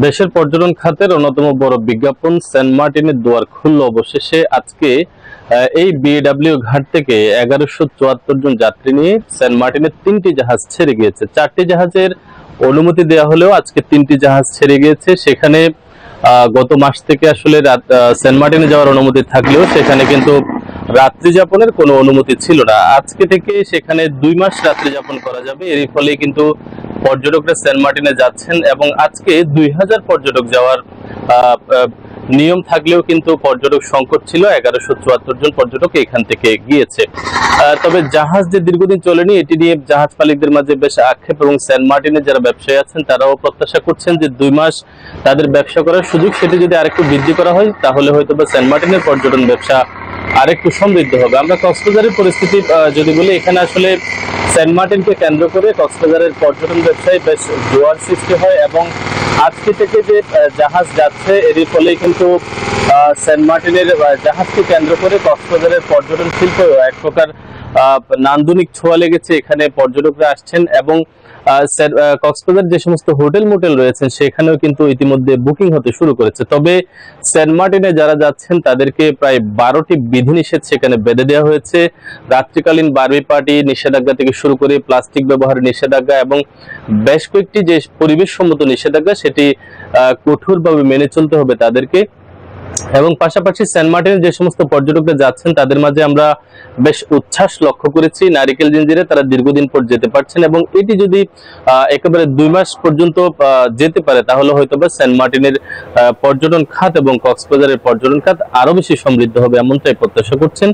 দেশের পর্যটন খাতের অন্যতম বড় বিজ্ঞাপন সেন্ট মার্টিনের দুয়ার খুলল অবশেষে আজকে। এই বিএডব্লিউ ঘাট থেকে 1174 জন যাত্রী নিয়ে সেন্ট মার্টিনের 3টি জাহাজ ছেড়ে গিয়েছে। 4টি জাহাজের অনুমতি দেওয়া হলেও আজকে 3টি জাহাজ ছেড়ে গিয়েছে। সেখানে গত মাস থেকে আসলে সেন্ট মার্টিনে যাওয়ার অনুমতি থাকলেও সেখানে কিন্তু রাত্রি যাপনের কোনো অনুমতি ছিল না। আজকে থেকে সেখানে 2 মাস রাত্রি যাপন করা যাবে। এর ফলে কিন্তু পর্যটকরা সেন্ট মার্টিনে যাচ্ছেন এবং আজকে 2000 পর্যটক যাওয়ার নিয়ম থাকলেও কিন্তু পর্যটক সংকট ছিল। 1174 জন পর্যটক এখান থেকে গিয়েছে। তবে জাহাজ যে দীর্ঘদিন চলেনি, এটি নিয়ে জাহাজ মালিকদের মাঝে বেশ আক্ষেপ এবং সেন্ট মার্টিনের যারা ব্যবসায়ী আছেন তারাও প্রত্যাশা করছেন যে 2 মাস তাদের ব্যবসা করার সুযোগ সেটি যদি আরেকটু বৃদ্ধি করা হয় তাহলে হয়তো বা সেন্ট মার্টিনের পর্যটন ব্যবসা আরেকটু সমৃদ্ধ হবে। আমরা কক্সবাজারের পরিস্থিতি যদি বলি, এখানে আসলে সেন্ট মার্টিনকে কেন্দ্র করে কক্সবাজারের পর্যটন ব্যবসায় বেশ জোয়ার সৃষ্টি হয় এবং আজকে থেকে যে জাহাজ যাচ্ছে এর ফলে কিন্তু সেন্ট মার্টিনের জাহাজকে কেন্দ্র করে কক্সবাজারের পর্যটন শিল্প এক প্রকার নান্দনিক ছোঁয়া লেগেছে। এখানে পর্যটকরা আসছেন এবং কক্সবাজার যে সমস্ত হোটেল মোটেল রয়েছে সেখানেও কিন্তু ইতিমধ্যে বুকিং হতে শুরু করেছে। তবে সেন্ট মার্টিনে যারা যাচ্ছেন তাদেরকে প্রায় 12টি বিধিনিষেধ সেখানে বেঁধে দেওয়া হয়েছে। রাত্রিকালীন বারবি পার্টি নিষেধাজ্ঞা থেকে শুরু করে প্লাস্টিক ব্যবহারের নিষেধাজ্ঞা এবং বেশ কয়েকটি যে পরিবেশ সম্মত নিষেধাজ্ঞা সেটি কঠোরভাবে মেনে চলতে হবে তাদেরকে। এবং পাশাপাশি সেন্ট মার্টিনে যে সমস্ত পর্যটকরা যাচ্ছেন তাদের মাঝে আমরা বেশ উচ্ছ্বাস লক্ষ্য করেছি। নারিকেল জিঞ্জিরে তারা দীর্ঘদিন পর যেতে পারছেন এবং এটি যদি একেবারে 2 মাস পর্যন্ত যেতে পারে তাহলে হয়তো বা সেন্ট মার্টিনের পর্যটন খাত এবং কক্সবাজারের পর্যটন খাত আরো বেশি সমৃদ্ধ হবে, এমনটাই প্রত্যাশা করছেন।